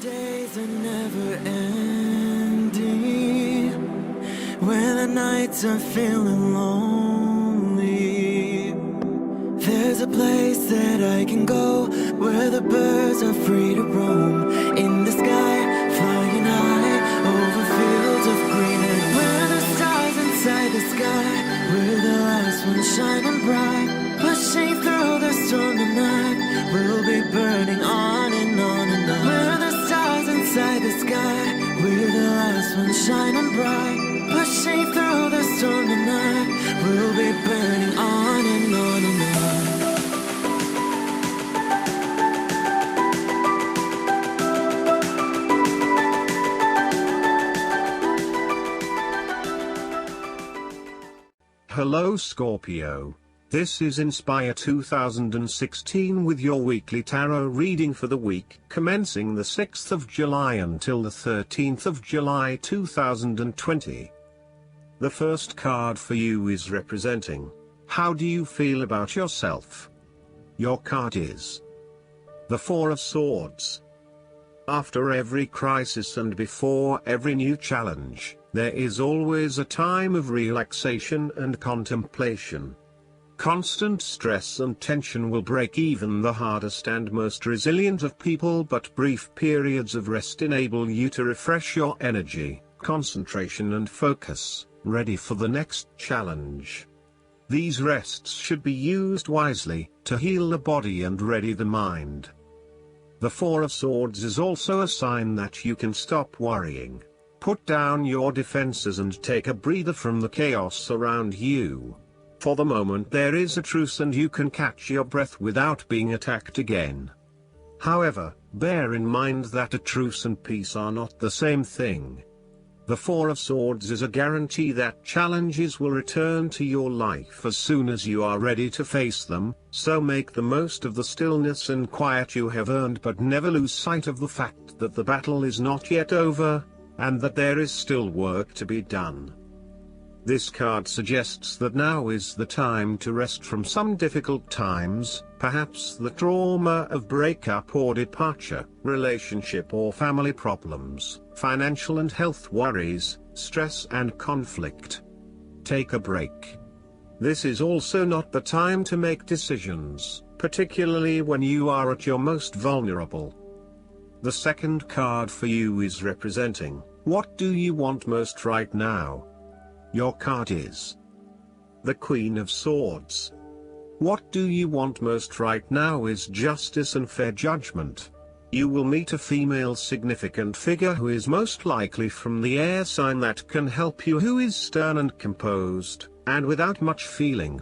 days are never ending, when the nights are feeling lonely. There's a place that I can go, where the birds are free to roam, in the sky, flying high, over fields of green. And where the stars inside the sky, we're the last ones shining bright, pushing through the storm tonight. We'll be burning on and on and on. We're the stars inside the sky, we're the last ones shining bright, pushing through the storm tonight. We'll be burning on and on and on. Hello Scorpio. This is Inspire 2016 with your weekly tarot reading for the week commencing the 6th of July until the 13th of July 2020. The first card for you is representing, how do you feel about yourself? Your card is the Four of Swords. After every crisis and before every new challenge, there is always a time of relaxation and contemplation. Constant stress and tension will break even the hardest and most resilient of people, but brief periods of rest enable you to refresh your energy, concentration and focus, ready for the next challenge. These rests should be used wisely, to heal the body and ready the mind. The Four of Swords is also a sign that you can stop worrying, put down your defenses and take a breather from the chaos around you. For the moment there is a truce and you can catch your breath without being attacked again. However, bear in mind that a truce and peace are not the same thing. The Four of Swords is a guarantee that challenges will return to your life as soon as you are ready to face them, so make the most of the stillness and quiet you have earned, but never lose sight of the fact that the battle is not yet over, and that there is still work to be done. This card suggests that now is the time to rest from some difficult times, perhaps the trauma of breakup or departure, relationship or family problems, financial and health worries, stress and conflict. Take a break. This is also not the time to make decisions, particularly when you are at your most vulnerable. The second card for you is representing, what do you want most right now? Your card is the Queen of Swords. What do you want most right now is justice and fair judgment. You will meet a female significant figure who is most likely from the air sign that can help you, who is stern and composed, and without much feeling.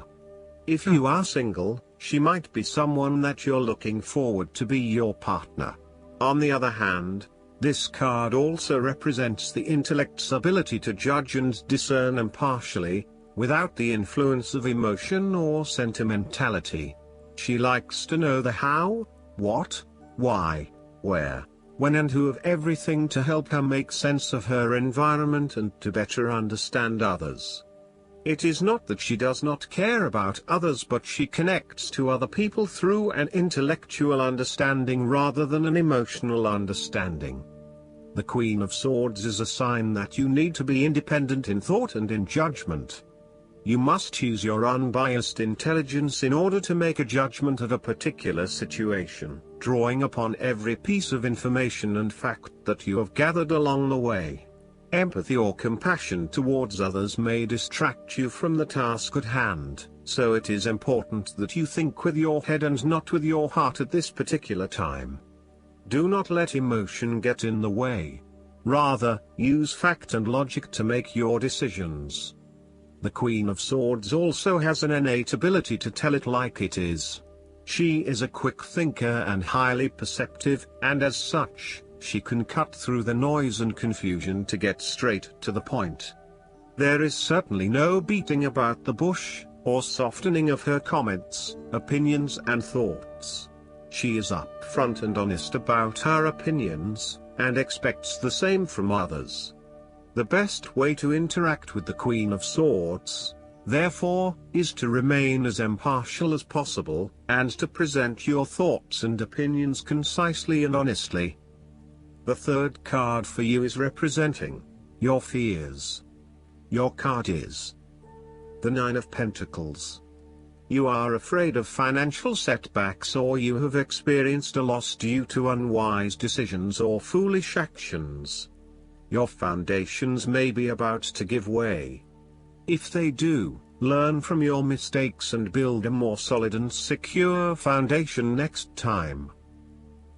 If you are single, she might be someone that you're looking forward to be your partner. On the other hand, this card also represents the intellect's ability to judge and discern impartially, without the influence of emotion or sentimentality. She likes to know the how, what, why, where, when and who of everything to help her make sense of her environment and to better understand others. It is not that she does not care about others, but she connects to other people through an intellectual understanding rather than an emotional understanding. The Queen of Swords is a sign that you need to be independent in thought and in judgment. You must use your unbiased intelligence in order to make a judgment of a particular situation, drawing upon every piece of information and fact that you have gathered along the way. Empathy or compassion towards others may distract you from the task at hand, so it is important that you think with your head and not with your heart at this particular time. Do not let emotion get in the way. Rather, use fact and logic to make your decisions. The Queen of Swords also has an innate ability to tell it like it is. She is a quick thinker and highly perceptive, and as such, she can cut through the noise and confusion to get straight to the point. There is certainly no beating about the bush, or softening of her comments, opinions and thoughts. She is upfront and honest about her opinions, and expects the same from others. The best way to interact with the Queen of Swords, therefore, is to remain as impartial as possible, and to present your thoughts and opinions concisely and honestly. The third card for you is representing your fears. Your card is the Nine of Pentacles. You are afraid of financial setbacks, or you have experienced a loss due to unwise decisions or foolish actions. Your foundations may be about to give way. If they do, learn from your mistakes and build a more solid and secure foundation next time.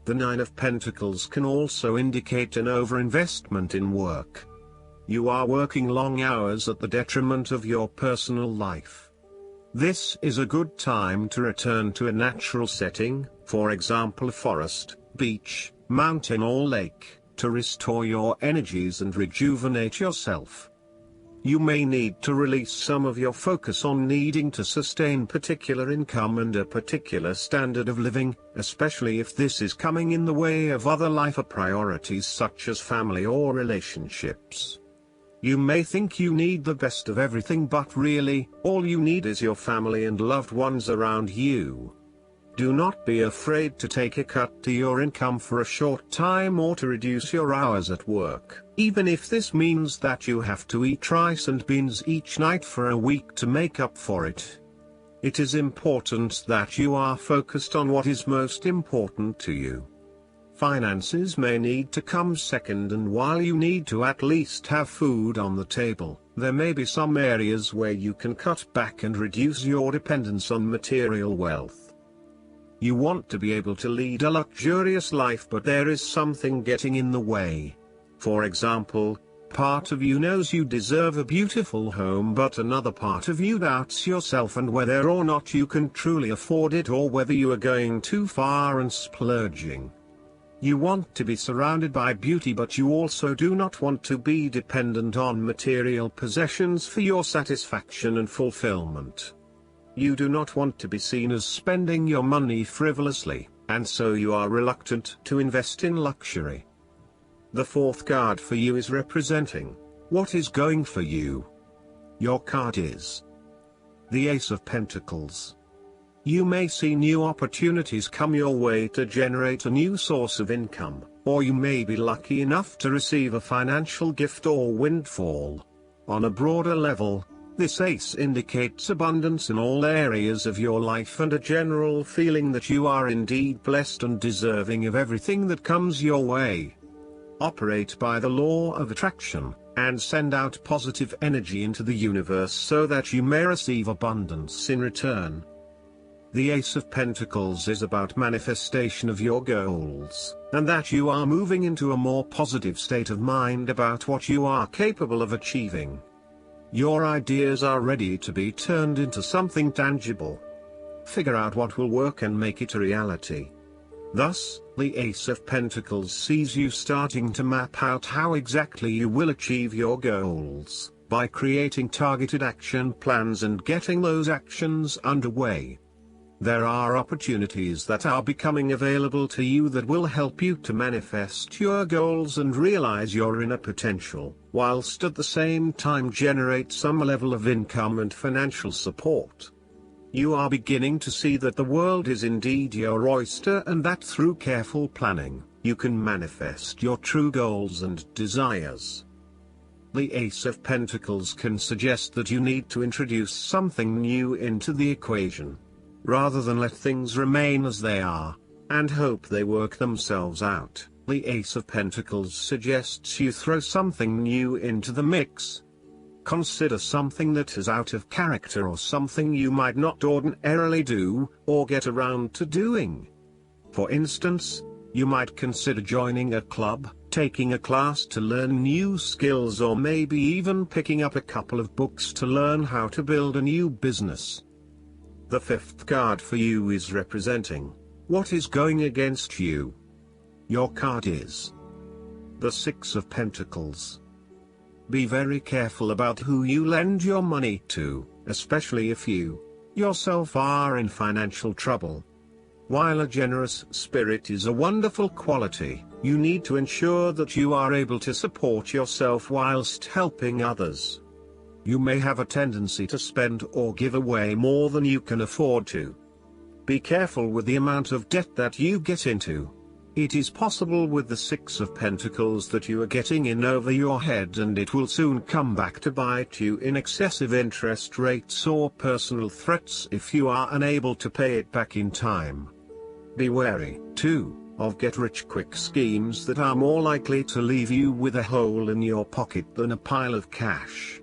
The Nine of Pentacles can also indicate an overinvestment in work. You are working long hours at the detriment of your personal life. This is a good time to return to a natural setting, for example a forest, beach, mountain or lake, to restore your energies and rejuvenate yourself. You may need to release some of your focus on needing to sustain particular income and a particular standard of living, especially if this is coming in the way of other life priorities such as family or relationships. You may think you need the best of everything, but really, all you need is your family and loved ones around you. Do not be afraid to take a cut to your income for a short time or to reduce your hours at work, even if this means that you have to eat rice and beans each night for a week to make up for it. It is important that you are focused on what is most important to you. Finances may need to come second, and while you need to at least have food on the table, there may be some areas where you can cut back and reduce your dependence on material wealth. You want to be able to lead a luxurious life, but there is something getting in the way. For example, part of you knows you deserve a beautiful home, but another part of you doubts yourself and whether or not you can truly afford it, or whether you are going too far and splurging. You want to be surrounded by beauty, but you also do not want to be dependent on material possessions for your satisfaction and fulfillment. You do not want to be seen as spending your money frivolously, and so you are reluctant to invest in luxury. The fourth card for you is representing what is going for you. Your card is the Ace of Pentacles. You may see new opportunities come your way to generate a new source of income, or you may be lucky enough to receive a financial gift or windfall. On a broader level, this ace indicates abundance in all areas of your life and a general feeling that you are indeed blessed and deserving of everything that comes your way. Operate by the law of attraction, and send out positive energy into the universe so that you may receive abundance in return. The Ace of Pentacles is about manifestation of your goals, and that you are moving into a more positive state of mind about what you are capable of achieving. Your ideas are ready to be turned into something tangible. Figure out what will work and make it a reality. Thus, the Ace of Pentacles sees you starting to map out how exactly you will achieve your goals, by creating targeted action plans and getting those actions underway. There are opportunities that are becoming available to you that will help you to manifest your goals and realize your inner potential, whilst at the same time generate some level of income and financial support. You are beginning to see that the world is indeed your oyster, and that through careful planning, you can manifest your true goals and desires. The Ace of Pentacles can suggest that you need to introduce something new into the equation, rather than let things remain as they are, and hope they work themselves out. The Ace of Pentacles suggests you throw something new into the mix. Consider something that is out of character, or something you might not ordinarily do, or get around to doing. For instance, you might consider joining a club, taking a class to learn new skills, or maybe even picking up a couple of books to learn how to build a new business. The fifth card for you is representing what is going against you. Your card is the Six of Pentacles. Be very careful about who you lend your money to, especially if you yourself are in financial trouble. While a generous spirit is a wonderful quality, you need to ensure that you are able to support yourself whilst helping others. You may have a tendency to spend or give away more than you can afford to. Be careful with the amount of debt that you get into. It is possible with the Six of Pentacles that you are getting in over your head, and it will soon come back to bite you in excessive interest rates or personal threats if you are unable to pay it back in time. Be wary, too, of get-rich-quick schemes that are more likely to leave you with a hole in your pocket than a pile of cash.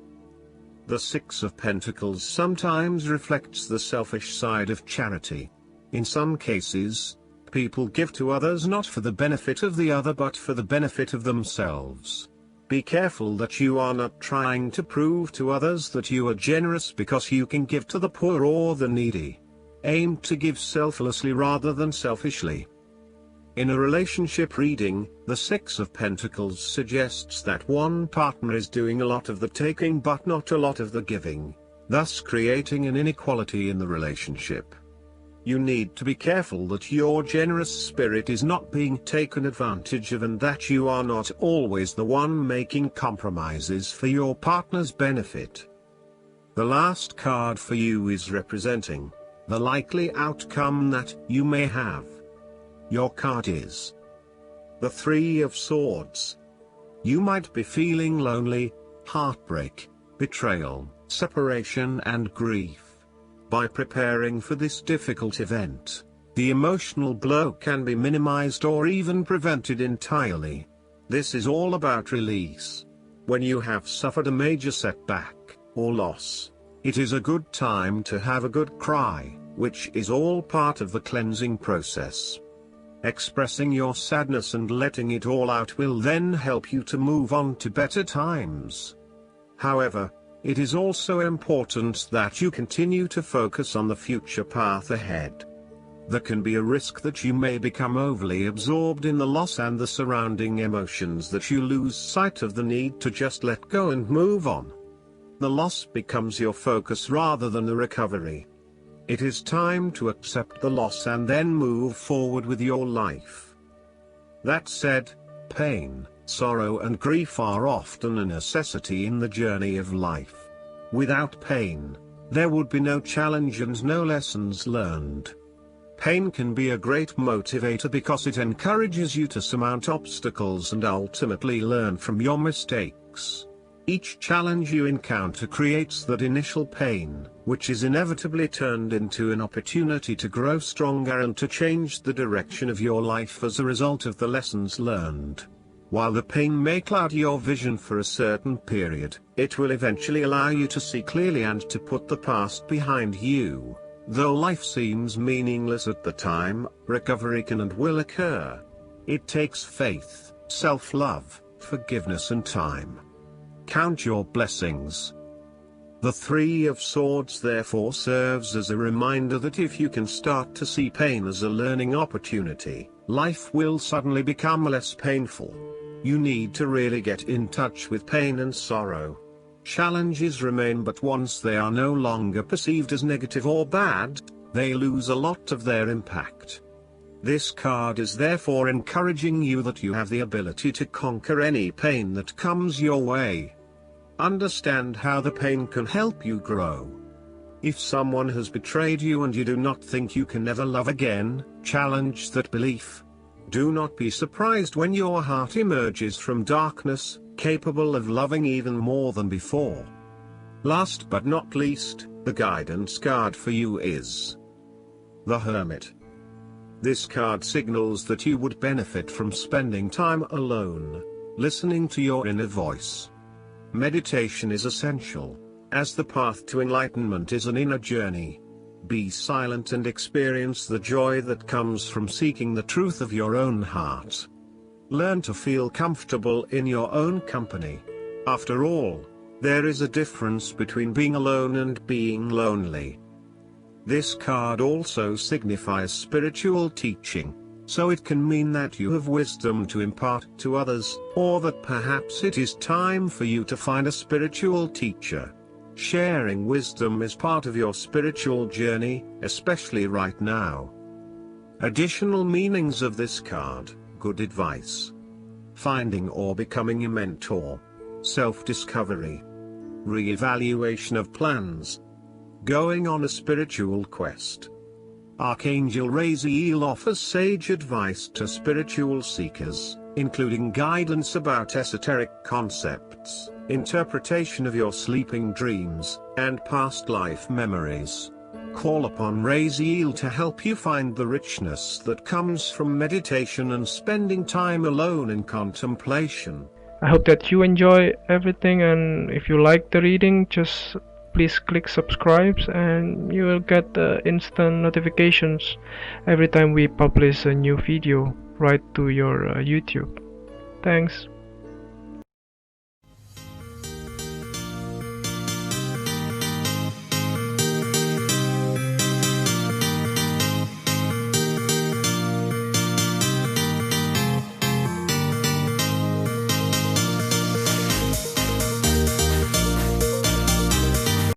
The Six of Pentacles sometimes reflects the selfish side of charity. In some cases, people give to others not for the benefit of the other but for the benefit of themselves. Be careful that you are not trying to prove to others that you are generous because you can give to the poor or the needy. Aim to give selflessly rather than selfishly. In a relationship reading, the Six of Pentacles suggests that one partner is doing a lot of the taking but not a lot of the giving, thus creating an inequality in the relationship. You need to be careful that your generous spirit is not being taken advantage of and that you are not always the one making compromises for your partner's benefit. The last card for you is representing the likely outcome that you may have. Your card is the Three of Swords. You might be feeling lonely, heartbreak, betrayal, separation and grief. By preparing for this difficult event, the emotional blow can be minimized or even prevented entirely. This is all about release. When you have suffered a major setback or loss, it is a good time to have a good cry, which is all part of the cleansing process. Expressing your sadness and letting it all out will then help you to move on to better times. However, it is also important that you continue to focus on the future path ahead. There can be a risk that you may become overly absorbed in the loss and the surrounding emotions that you lose sight of the need to just let go and move on. The loss becomes your focus rather than the recovery. It is time to accept the loss and then move forward with your life. That said, pain, sorrow and grief are often a necessity in the journey of life. Without pain, there would be no challenge and no lessons learned. Pain can be a great motivator because it encourages you to surmount obstacles and ultimately learn from your mistakes. Each challenge you encounter creates that initial pain, which is inevitably turned into an opportunity to grow stronger and to change the direction of your life as a result of the lessons learned. While the pain may cloud your vision for a certain period, it will eventually allow you to see clearly and to put the past behind you. Though life seems meaningless at the time, recovery can and will occur. It takes faith, self-love, forgiveness and time. Count your blessings. The Three of Swords therefore serves as a reminder that if you can start to see pain as a learning opportunity, life will suddenly become less painful. You need to really get in touch with pain and sorrow. Challenges remain, but once they are no longer perceived as negative or bad, they lose a lot of their impact. This card is therefore encouraging you that you have the ability to conquer any pain that comes your way. Understand how the pain can help you grow. If someone has betrayed you and you do not think you can never love again, challenge that belief. Do not be surprised when your heart emerges from darkness, capable of loving even more than before. Last but not least, the guidance card for you is the Hermit. This card signals that you would benefit from spending time alone, listening to your inner voice. Meditation is essential, as the path to enlightenment is an inner journey. Be silent and experience the joy that comes from seeking the truth of your own heart. Learn to feel comfortable in your own company. After all, there is a difference between being alone and being lonely. This card also signifies spiritual teaching, so it can mean that you have wisdom to impart to others, or that perhaps it is time for you to find a spiritual teacher. Sharing wisdom is part of your spiritual journey, especially right now. Additional meanings of this card: good advice, finding or becoming a mentor, self-discovery, re-evaluation of plans, going on a spiritual quest. Archangel Raziel offers sage advice to spiritual seekers, including guidance about esoteric concepts, interpretation of your sleeping dreams, and past life memories. Call upon Raziel to help you find the richness that comes from meditation and spending time alone in contemplation. I hope that you enjoy everything, and if you like the reading, just please click subscribe and you will get instant notifications every time we publish a new video right to your YouTube. Thanks.